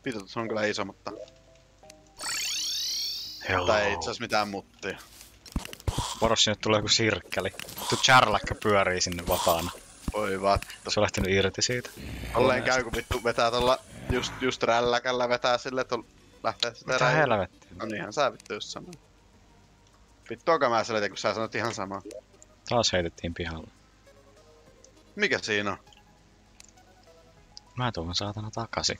Vitut, se on kyllä iso, mutta... Hello. Tai ei itse asiassa mitään muttia. Varo, sinne tulee joku sirkkeli. Tuu Charlakka pyörii sinne vapaana. Oi vattu. Se on lähtenyt irti siitä. Olleen käy, kun vittu vetää tolla just rälläkällä vetää silleen, että lähtee sitä Mitä helvettiä? No niinhän sä vittu just sanoa. Vittuakaan mä selitin, kun sä sanot ihan samaa. Taas heitettiin pihalle. Mikä siinä on? Mä tuun saatana takaisin.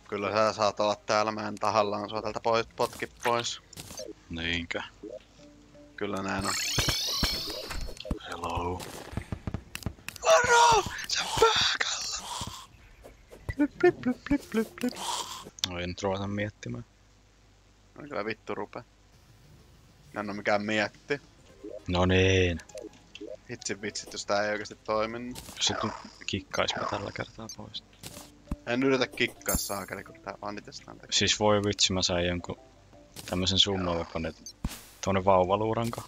Kyllä sä saat olla täällä, mä en tahallaan sua tältä potki pois. Niinkö? Kyllä näin on. Hello. Varo! Se on pääkalla! Blip. No ei nyt ruveta miettimään. No kyllä vittu rupee. En oo mikään mietti. No niin. Hitsin vitsit, jos tää ei oikeesti toiminut. Jos et nyt kikkaispa tällä kertaa pois. En yritä kikkaa saakeli, kun tää vaan itsestään tekee. Siis voi vitsi, mä sain jonkun tämmösen summaweaponin. Tuonne vauvaluuranko.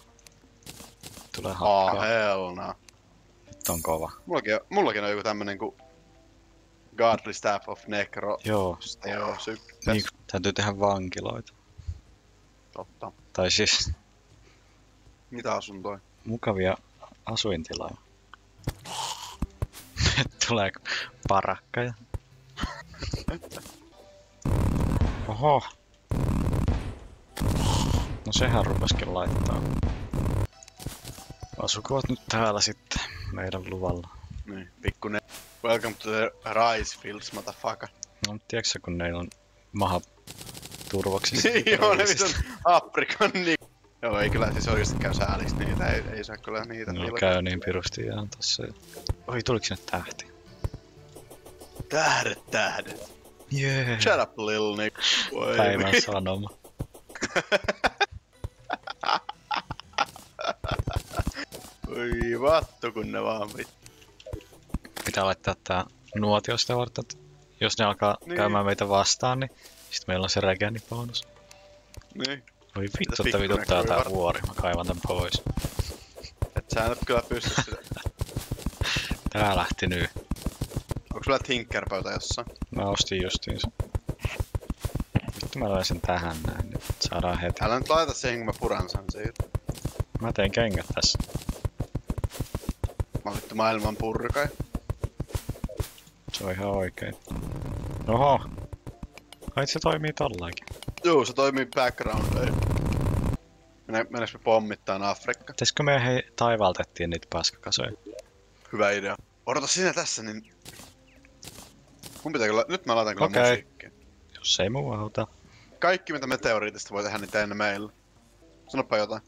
Tulee hakkaa. Hell no. Nyt on kova. Mullakin on joku tämmönen ku... Godly Staff of Necro. Joo. Niin, täytyy tehdä vankiloita. Totta. Tai siis Mitä asuntoja? mukavia asuintiloja. Tulee parakka. Oho. No sehän rupeskin laittaa. Asukoot nyt täällä sitten meidän luvalla. Niin, pikkunen. Welcome to the rice fields, motherfucker. No tiedätkö kun neillä on maha turvaksissa? Joo, ne vitun Afrikan niin. Joo, ei kyllä siis oikeesti käy sääliksi niitä, ei saa kyllä niitä. No käy niin pirusti ihan tossa. Oi, tuliko sinne tähti? Tähdet. Jee. Shut up, lil Nick. Voi Päivän sanoma. Oi vattu, kun ne vaan vittu. Pitää laittaa tää nuotio sitä varten, että jos ne alkaa käymään meitä vastaan, niin sit meillä on se regenibonus. Niin. Voi vittu, että vituttaa tää vuori. Mä kaivan tän pois. Et sä nyt kyllä pysty sitä. Tää lähti nyt. Onks sulla Tinkerpöytä jossain? Mä ostin justiinsa. Vittu mä löin sen tähän näin, niin saadaan heti. Älä nyt laita siihen, kun mä puran sen siitä. Mä tein kengät tässä. Mä oon vittu maailman purkai. Se on ihan oikein. Oho! Kai se toimii tollakin. Juu, se toimii background. Mennäänkö me pommittaan Afrikka? Pitäisikö me taivaltettiin niitä paskakasoja? Hyvä idea. Odota sinä tässä, niin... Mun pitää kyllä... Nyt mä laitan kyllä musiikkia. Jos ei muu auta. Kaikki mitä meteoriitista voi tehdä, niin tein meillä. Sanoppa jotain.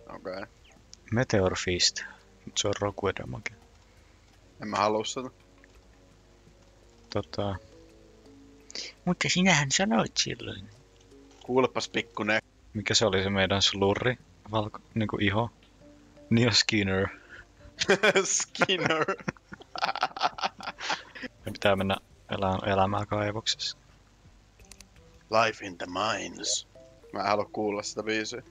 Okei. Meteor Fist. Nyt se on Rokuedamake. En mä halua sitä. Mutta sinähän sanoit silloin. Kuulepas pikkunen. Mikä se oli se meidän slurri? Niinku iho? Neo Skinner. Skinner. Me pitää mennä elämään kaivoksessa. Life in the mines. Mä en halua kuulla sitä biisiä.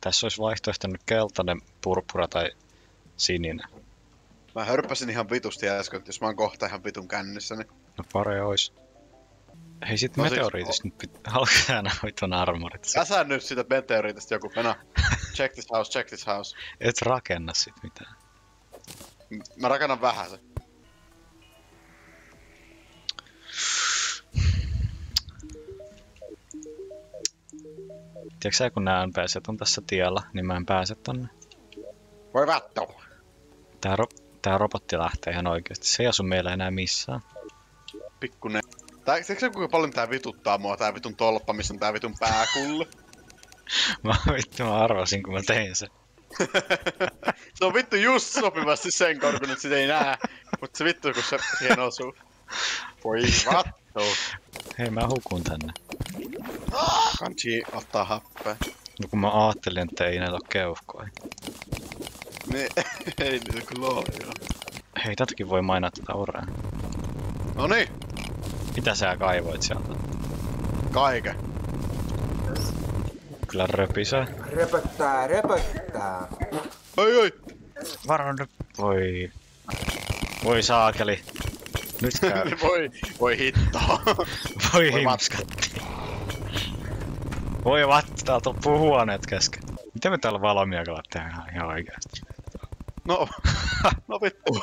Tässä olisi vaihtoehto nyt keltainen, purppura tai sininen. Mä hörppäsin ihan vitusti äsken, että jos mä oon kohta ihan vitun kännissä, niin... No pare ois. Hei sit meteoriitista nyt alkaa nää vitun armorit. Äsä nyt sitä meteoriitista joku, mennä. Check this house. Et rakenna sit mitään. Mä rakennan vähän se. Tiedätkö sä kun nää NPCt on tässä tiellä, niin mä en pääse tonne. Voi vattu! Tää robotti lähtee ihan oikeesti. Se ei asu meillä enää missään. Pikkunen. Tiedätkö sä kuinka paljon tää vituttaa mua, tää vitun tolppa, missä on tää vitun pääkulli? Mä arvasin kun mä tein sen. Se on vittu just sopivasti sen korkun, että sitä ei näe. Mut se vittu kun se siihen osuu. Voi vattu. Hei mä hukun tänne. Kansi ottaa happea. No kun mä aattelin, että ei näitä oo keuhkoja. Niin, ei niitä kyllä oo joo. Hei tätäkin voi mainaa tätä orea. Noniin. Mitä sä kaivoit sieltä? Kaiken. Kyllä röpisee. Röpöttää. Oi! Varo nyt. Voi. Voi saakeli. Nyt käy. voi hittoa. Voi himskatti. Voi vattu, täältä on huoneet kesken. Mitä me täällä valmiakalla tehdään ihan oikeesti? No vittu.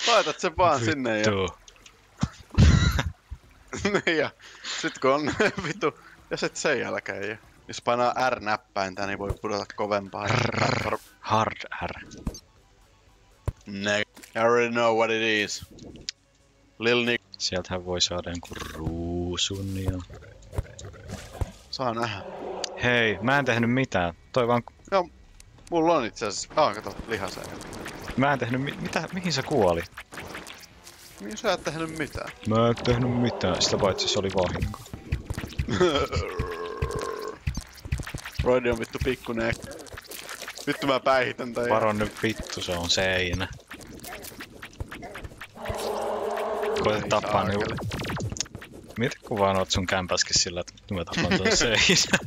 Laitat sen vaan sinne ja... Niin ja sit kun on vittu... Ja sit sen jälkeen ja... Jos painaa R-näppäintä, niin voi pudota kovempaa. Hard R. I already know what it is. Lil Nick. Sieltähän voi saada jonkun ruusun ja... Saa nähdä. Hei, mä en tehnyt mitään. Toi vaan... Joo, mulla on itse asiassa... Kato, lihaseen. Mä en tehnyt mitä? Mihin sä kuolit? Mihin sä et tehnyt mitään? Mä en tehnyt mitään, sitä paitsi se oli vahinko. Roidi on vittu pikkunen. Vittu mä päihitän tän. Varo nyt vittu, se on seinä. Koita tappaa niinku... Mieti kun vaan oot sun kämpäskin sillä, että mä tapan tuon seinä.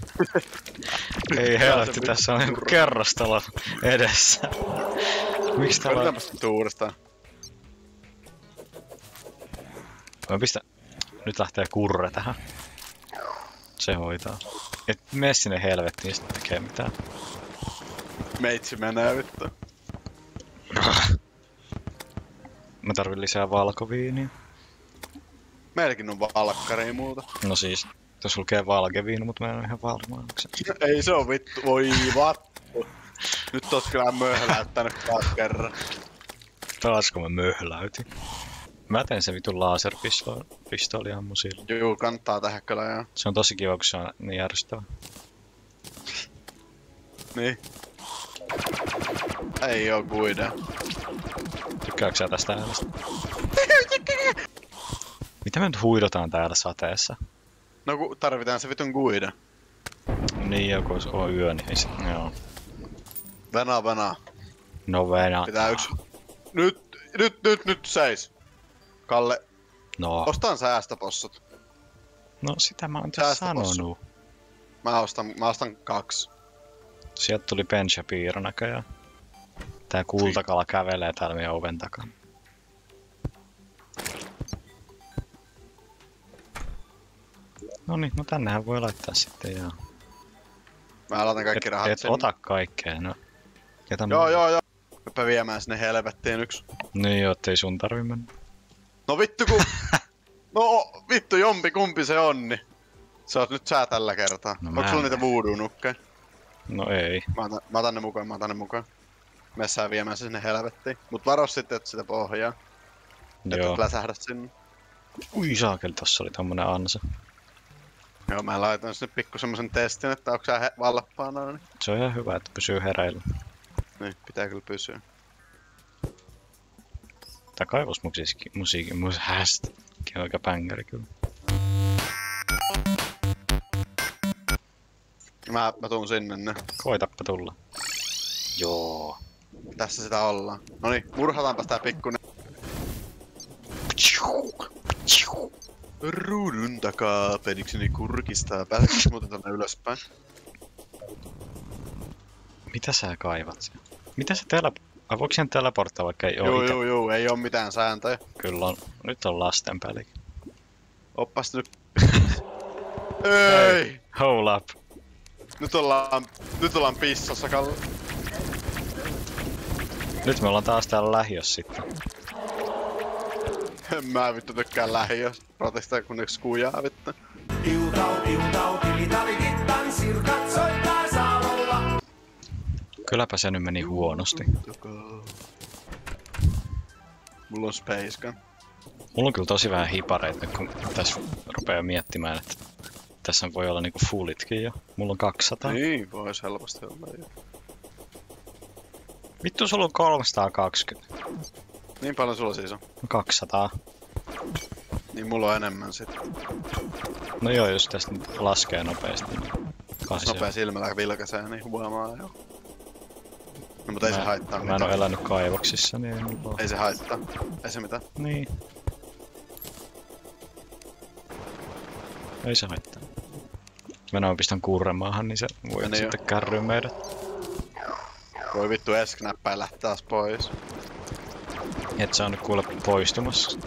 Ei helvetti, tässä on niinku kerrostalo edessä. Miksi täällä on... Koitetaanpas nyt uudestaan. Mä pistän... Nyt lähtee kurre tähän. Se hoitaa. Et mene sinne helvettiin, sit tekee mitään. Meitsi menee vittu. Mä tarvin lisää valkoviiniä. Meilläkin on valkkari muuta. No siis, jos lukee valkeviini, mut mä en oo ihan varma, onko se. Ei se on vittu, voi vattu. Nyt oot kyllä möhläyttänyt taas kerran. Taasko mä möhläytin? Mä teen sen vitun laserpistooli ammu sillä. Juu, kannattaa tehdä kyllä joo. Se on tosi kiva, kun se on niin järjestävä. Niin. Ei oo kuidea. Tykkääksä sä tästä äänestä? Mitä me nyt huidotaan täällä sateessa? No ku tarvitaan se vitun guida. Niin, joku on yö, niin se, joo. Venä. No venä. Pitää yks... Nyt seis. Kalle, No. ostan säästöpossut. No sitä mä oon tässä sanonut. Mä ostan 2. Sieltä tuli Ben Shapiro näköjään. Tää kultakala kävelee täällä meidän oven takana. Noniin, no tännehän voi laittaa sitten joo. Mä laitan kaikki rahat et sinne. ota kaikkea, no. Joo. Mäpä viemään sinne helvettiin yks. Niin joo, ettei sun tarvi mennä. No vittu ku... No vittu kumpi se on, niin. Se oot nyt sä tällä kertaa. No, onks sulla niitä voodoo-nukkeja? No ei. Mä otan ne mukaan. Messään viemään se sinne helvettiin. Mut varo sitten, et sitä pohjaa. Joo. Et läsähdä sinne. Ui saakeli, tossa oli tommonen ansa. Joo, mä laitan sinne pikku semmosen testin, että onks sä valppaana, niin. Se on ihan hyvä, että pysyy hereillä. Niin, pitää kyllä pysyä. Tää kaivosmusiikin on aika pängäri kyllä. Mä tuun sinne ne. Koitappa tulla. Joo. Tässä sitä ollaan. Noniin, murhataanpas tää pikkunen. Ruudun takaa penikseni kurkistaa. Pääsetkö muuten tonne ylöspäin? Mitä sä kaivat siellä? Mitä sä voiko sen teleporttaa vaikka ei oo ite? Joo, ei oo mitään sääntöjä. Kyllä on. Nyt on lasten peli. Oppas nyt. Ei! Hold up. Nyt ollaan pissassa, Kalle. Nyt me ollaan taas täällä lähiössä sitten. En mä vittu tykkää lähiössä. Protestaa kun yks kujaa vittu. Iutau, tilitalikit, tanssirkat soittaa saalolla. Kylläpä se nyt meni huonosti. Mulla on Space Gun. Mulla on kyllä tosi vähän hipareita nyt kun tässä rupeaa miettimään, että tässä voi olla niinku fullitkin jo. Mulla on 200. Niin, vois helposti olla jo. Vittu sulla on 320. Niin paljon sulla siis on? 200. Niin mulla on enemmän sit. No joo, jos tästä nyt laskee nopeasti. Niin Nopea silmällä vilkaisee, niin huomaa jo. No mut ei se haittaa mitään. mitään. Mä en oo elänyt kaivoksissa, niin ei mulla Ei se haittaa. Ei se mitään. Niin. Ei se haittaa. Mä pistän kurremaahan, niin se voi niin sitten kärryä meidät. Voi vittu Esknäppäillä taas pois. Et sä on nyt kuule poistumassa.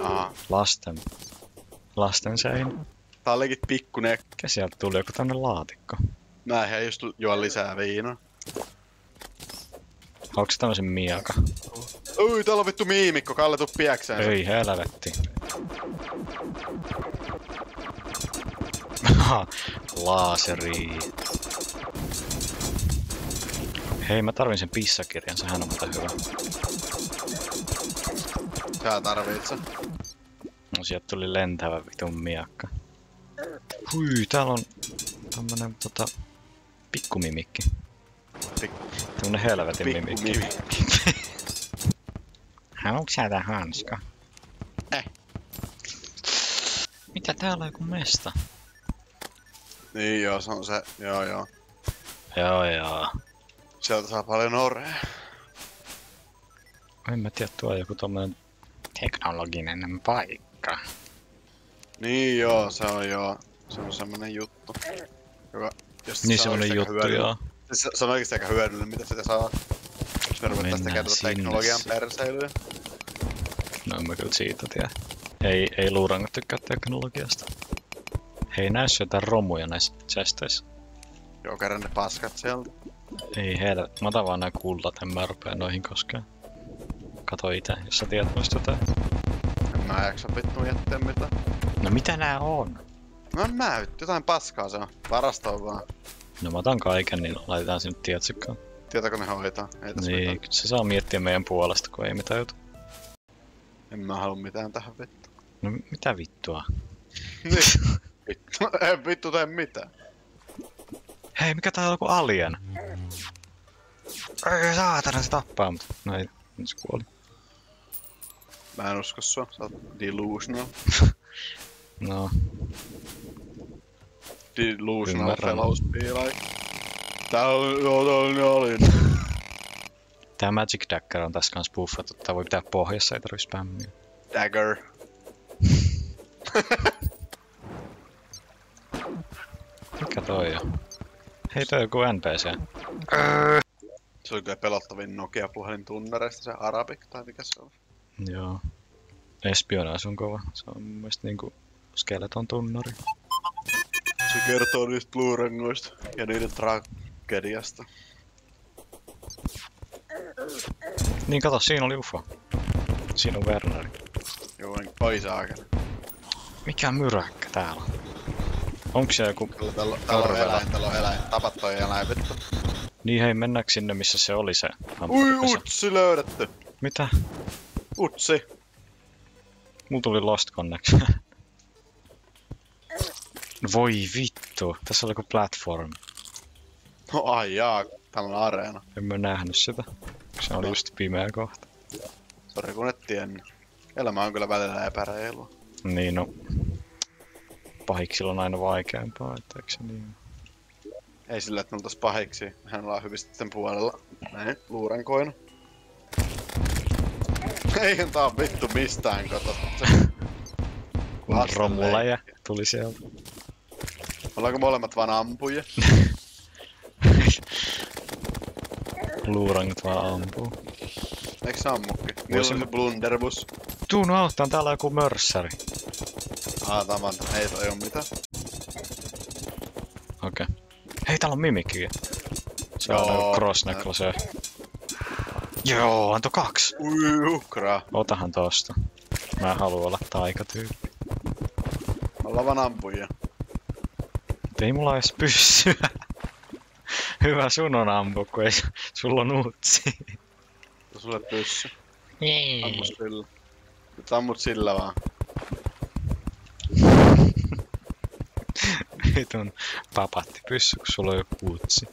Aa. Lasten seinä. Tää olikin pikkunen. Ja sieltä tuli joku tänne laatikko. Mä ihan just juon lisää viinaa. Onko se tämmösen miaka? Oi, täällä on vittu miimikko, Kalle tuu piäksään. Ei helvetti. Laaseri. Hei, mä tarvin sen pissakirjan, sehän on muuten hyvä. Sä tarvitset. No sieltä tuli lentävä vitun miakka. Hui, täällä on tämmönen pikkumimikki. Tämmönen helvetin mimikki. Haluatko sä tää hanska? Mitä täällä on joku mesta? Niin joo, se on se. Joo. Joo. Sieltä saa paljon orea. En mä tiedä, tuo on joku tommonen teknologinen paikka. Niin joo, se on joo. Se on semmonen juttu. Joka, Niin semmonen juttu, joo. Se on oikeesti aika hyödyllinen, mitä sitä saa. Jos me ruvetaan sitä käytetä teknologian perseilyä. No en mä kyllä siitä tiedä. Ei luurangot tykkää teknologiasta. Hei, näissä jotain romuja näissä chesteissä. Joo, kerran ne paskat sieltä. Ei helvet, mä otan vaan nää kullat, en mä rupea noihin koskeen. Kato ite, jos sä tiedät noista jotain. En mä jaksa vittu jättää mitään. No mitä nää on? No nää vittu, jotain paskaa se on. Varastoa vaan. No mä otan kaiken, niin laitetaan sinne tietsikkaan. Tietääkö ne hoitaa? Ei tässä Niin, mitään. se saa miettiä meidän puolesta, kun ei mitään jutu. En mä halua mitään tähän vittu. No mitä vittua? Niin. Vittu, en vittu tee mitään. Hei, mikä tää on joku alien? Ei saatana, se tappaa mut. No ei, nyt se kuoli. Mä en usko sua, sä oot delusional. No, Delusional Ymmärrän. fellows be like. Tää on alien. tää Magic Dagger on tässä kans buffattu. Tää voi pitää pohjassa, ei tarvii spämmiä. Dagger. Mikä toi on? Hei, toi on joku NPC. Se oli kyllä pelottavin Nokia-puhelin tunnareista, se Arabic tai mikä se on. Joo. Espionage on kova. Se on mun mielestä niinku skeleton tunnari. Se kertoo niistä luurangoista ja niiden tragediasta. Niin kato, siinä oli UFO. Siinä on Werneri. Joo, niin oi saakeli. Mikä myräkkä täällä? Onks se joku... Täällä on eläin. Tapat toi eläin vittu. Niin hei, mennäänkö sinne missä se oli se? Ui, hampuripesä? utsi löydetty. Mitä? Utsi. Mulla tuli Lost Connection. No voi vittu, tässä oli joku platform. No ai jaa, täällä on areena. En mä nähnyt sitä. Se oli just pimeä kohta. Sori kun et tiennyt. Elämä on kyllä välillä epäreilua. Niin no. Pahiksilla on aina vaikeampaa, et eikö se niin? Ei sillä, että me oltais pahiksi. Mehän ollaan hyvisten puolella. Näin, luurankoina. Eihän tää on vittu mistään, kato. Kun Lasten romuläjä tuli sieltä. Ollaanko molemmat vaan ampujia? Luurangot vaan ampuu. Eikö se ammukin? Niillä on se blunderbus. Tuunu auttaa, täällä on joku mörssäri. Tavan, ei toi oo mitään. Okei. Hei, täällä on mimikkikin. Se on Joo. cross necklace. Joo, antoi 2. Ui, ukraa. Otahan tosta. Mä haluan olla taikatyyppi. Me ollaan vaan ampujia. Ei mulla edes pyssyä. Hyvä sun on ampu, kun ei sulla on utsi. Sulle pyssy. Niin. Ammu sillä. Nyt ammut sillä vaan. Vitun papattipyssy, kun sulla on joku utsi.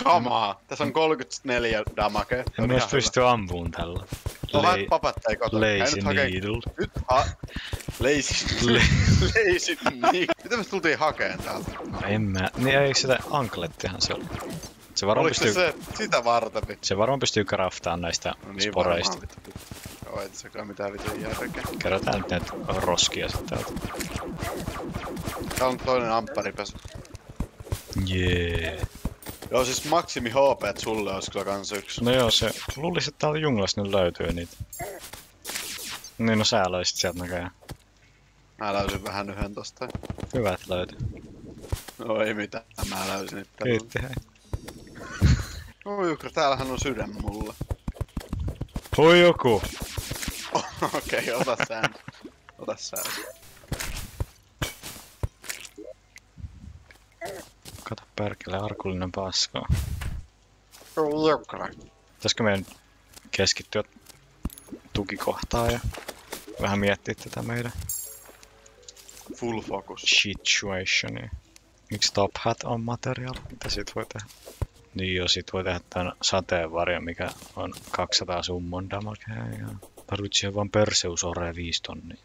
Kamaa! Tässä on 34 damagea. En mä edes pysty ampuun tällä. No haet papatteja koton. Lazy needle. Nyt Lazy needle. Mitä me tultiin hakeen täältä? No en mä. Niin ei sitä anklettihan se oli. Se varmaan Oliko pystyy, se sitä varten? se varmaan pystyy craftaan näistä No niin sporeista. varmaan vittu. Joo, et sekään mitään vitun järkeä. Kerätään nyt näitä roskia sit täältä. Täällä on toinen ampparipesä. Jee. Joo, siis maksimi HP sulle olisi kyllä kans yksi. No joo, se luulis, että täällä junglassa nyt löytyy niitä. Niin no sä löysit sieltä näköjään. Mä löysin vähän yhden tosta. Hyvät löytyy. No ei mitään, mä löysin nyt. Kiitti hei. No Jukra, täällähän on sydän mulle. Oi joku! Okei, ota sä. Ota sä. Kato perkele, arkullinen paska. Jukra. Pitäisikö meidän keskittyä tukikohtaan ja vähän miettiä tätä meidän Full focus. situationia. Miksi Top Hat on material? Mitä siitä voi tehdä? Niin joo, siitä voi tehdä tän sateenvarjon, mikä on 200 summon damage. Tarvitsee vaan Perseus Ore 5 tonnia.